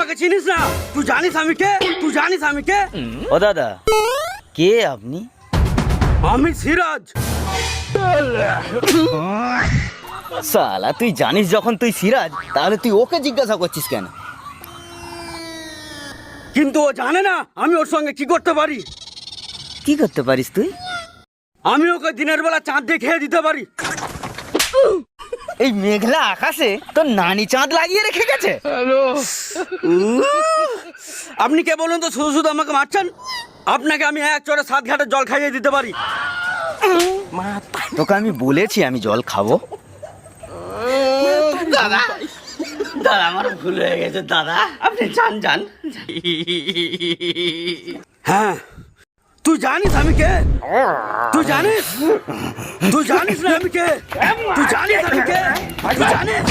আমাকে চিনিস না? তুই জানিস আমি কে? তুই জানিস আমি কে? ও দাদা, কে আপনি? আমি সিরাজ। সালা, তুই জানিস যখন তুই সিরাজ, তাহলে তুই ওকে জিজ্ঞাসা করছিস কেন? কিন্তু ও জানে না আমি ওর সঙ্গে কি করতে পারি। কি করতে পারিস তুই? আমি ওকে দিনের বেলা চাঁদ দিয়ে খেয়ে দিতে পারি। এই মেঘলা আকাশে তোর নানি চাঁদ লাগিয়ে রেখে গেছে। আপনি কে বলুন তো, শুধু শুধু আমাকে মারছেন? আপনাকে আমি এক চড়ে 7 ঘাটের জল খাইয়ে দিতে পারি। তোকে আমি বলেছি আমি জল খাবো। দাদা, দাদা আমার ভুল হয়ে গেছে দাদা, আপনি যান যান। হ্যাঁ, তুই জানিস আমি কে? তুই জানিস? তুই জানিস না আমি কে? তুই জানিস আমি কে? তুই জানিস?